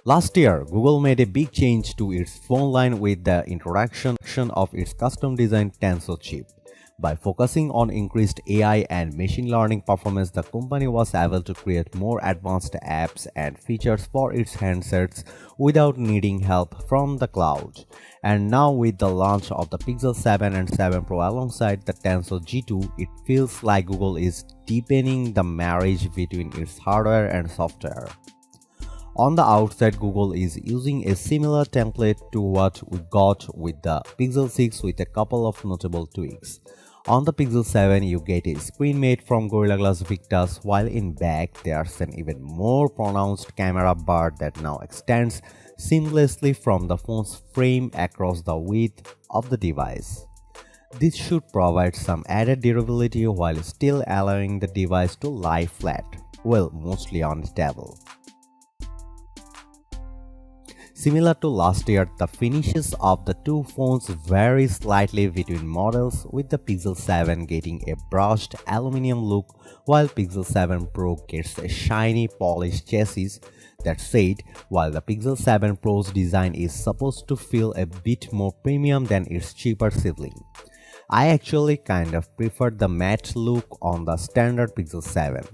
Last year, Google made a big change to its phone line with the introduction of its custom-designed Tensor chip. By focusing on increased AI and machine learning performance, the company was able to create more advanced apps and features for its handsets without needing help from the cloud. And now with the launch of the Pixel 7 and 7 Pro alongside the Tensor G2, it feels like Google is deepening the marriage between its hardware and software. On the outside, Google is using a similar template to what we got with the Pixel 6 with a couple of notable tweaks. On the Pixel 7, you get a screen made from Gorilla Glass Victus, while in back there's an even more pronounced camera bar that now extends seamlessly from the phone's frame across the width of the device. This should provide some added durability while still allowing the device to lie flat, well, mostly on the table. Similar to last year, the finishes of the two phones vary slightly between models, with the Pixel 7 getting a brushed aluminum look while Pixel 7 Pro gets a shiny polished chassis. That said, while the Pixel 7 Pro's design is supposed to feel a bit more premium than its cheaper sibling, I actually kind of prefer the matte look on the standard Pixel 7.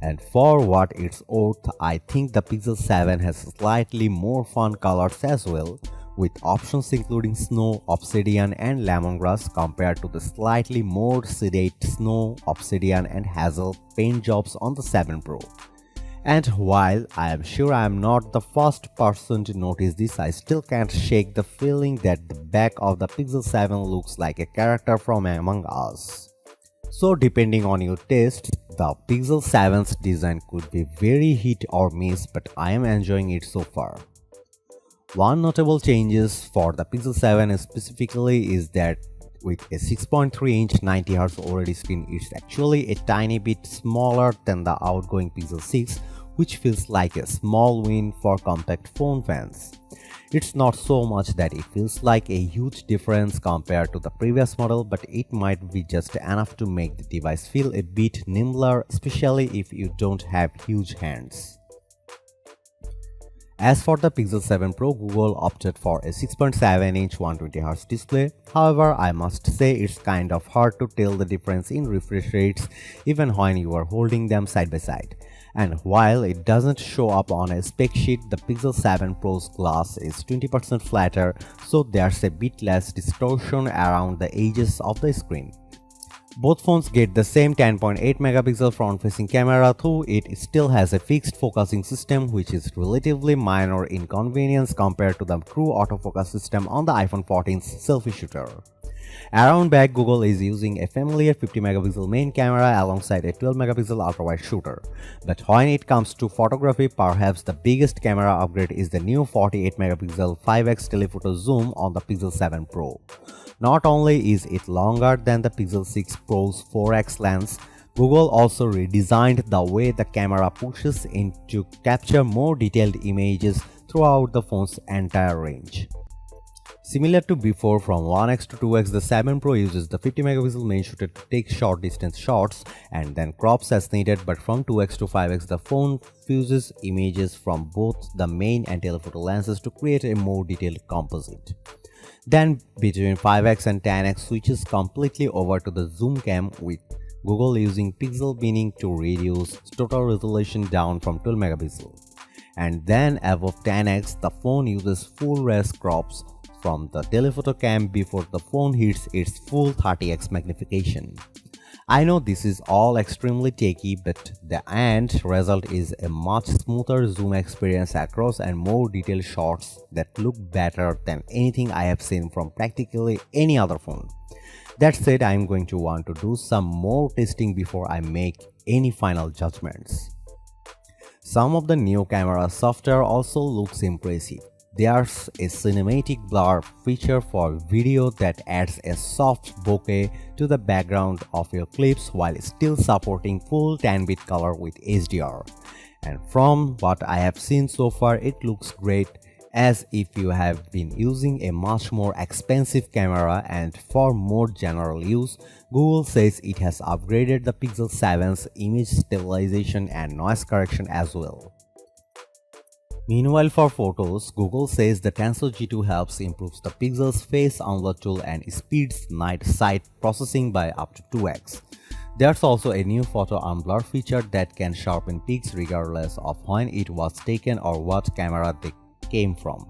And for what it's worth, I think the Pixel 7 has slightly more fun colors as well, with options including snow, obsidian and lemongrass compared to the slightly more sedate snow, obsidian and hazel paint jobs on the 7 Pro. And while I am sure I am not the first person to notice this, I still can't shake the feeling that the back of the Pixel 7 looks like a character from Among Us. So depending on your taste, the Pixel 7's design could be very hit or miss, but I am enjoying it so far. One notable changes for the Pixel 7 specifically is that with a 6.3-inch 90Hz OLED screen, it's actually a tiny bit smaller than the outgoing Pixel 6, which feels like a small win for compact phone fans. It's not so much that it feels like a huge difference compared to the previous model, but it might be just enough to make the device feel a bit nimbler, especially if you don't have huge hands. As for the Pixel 7 Pro, Google opted for a 6.7-inch 120Hz display. However, I must say it's kind of hard to tell the difference in refresh rates even when you are holding them side by side. And while it doesn't show up on a spec sheet, the Pixel 7 Pro's glass is 20% flatter, so there's a bit less distortion around the edges of the screen. Both phones get the same 10.8-megapixel front-facing camera, though it still has a fixed focusing system, which is relatively minor inconvenience compared to the true autofocus system on the iPhone 14's selfie shooter. Around back, Google is using a familiar 50-megapixel main camera alongside a 12-megapixel ultra-wide shooter. But when it comes to photography, perhaps the biggest camera upgrade is the new 48-megapixel 5x telephoto zoom on the Pixel 7 Pro. Not only is it longer than the Pixel 6 Pro's 4x lens, Google also redesigned the way the camera pushes in to capture more detailed images throughout the phone's entire range. Similar to before, from 1x to 2x, the 7 Pro uses the 50-megapixel main shooter to take short-distance shots and then crops as needed, but from 2x to 5x, the phone fuses images from both the main and telephoto lenses to create a more detailed composite. Then between 5x and 10x switches completely over to the zoom cam, with Google using pixel binning to reduce total resolution down from 12 megapixel. And then above 10x, the phone uses full res crops from the telephoto cam before the phone hits its full 30x magnification. I know this is all extremely techy, but the end result is a much smoother zoom experience across and more detailed shots that look better than anything I have seen from practically any other phone. That said, I am going to want to do some more testing before I make any final judgments. Some of the new camera software also looks impressive. There's a cinematic blur feature for video that adds a soft bokeh to the background of your clips while still supporting full 10-bit color with HDR. And from what I have seen so far, it looks great, as if you have been using a much more expensive camera. And for more general use, Google says it has upgraded the Pixel 7's image stabilization and noise correction as well. Meanwhile, for photos, Google says the Tensor G2 helps improves the Pixel's face unlock tool and speeds night sight processing by up to 2x. There's also a new photo unblur feature that can sharpen pics regardless of when it was taken or what camera they came from.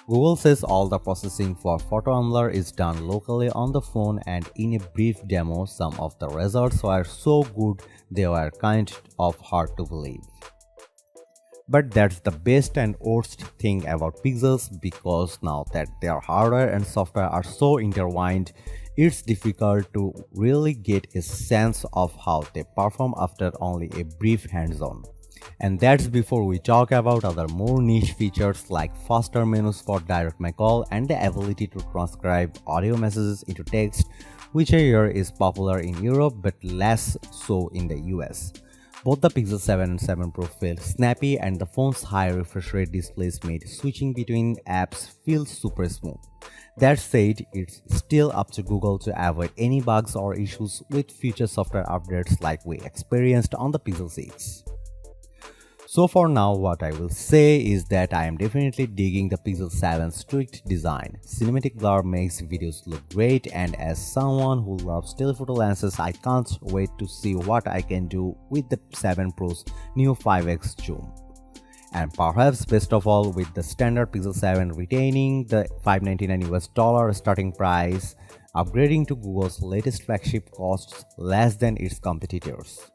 Google says all the processing for photo unblur is done locally on the phone, and in a brief demo, some of the results were so good they were kind of hard to believe. But that's the best and worst thing about pixels, because now that their hardware and software are so intertwined, it's difficult to really get a sense of how they perform after only a brief hands-on. And that's before we talk about other more niche features like faster menus for direct my call and the ability to transcribe audio messages into text, which I hear is popular in Europe but less so in the US. Both the Pixel 7 and 7 Pro feel snappy, and the phone's high refresh rate displays made switching between apps feel super smooth. That said, it's still up to Google to avoid any bugs or issues with future software updates like we experienced on the Pixel 6. So for now, what I will say is that I am definitely digging the Pixel 7's strict design. Cinematic blur makes videos look great, and as someone who loves telephoto lenses, I can't wait to see what I can do with the 7 Pro's new 5x zoom. And perhaps best of all, with the standard Pixel 7 retaining the $599 starting price, upgrading to Google's latest flagship costs less than its competitors.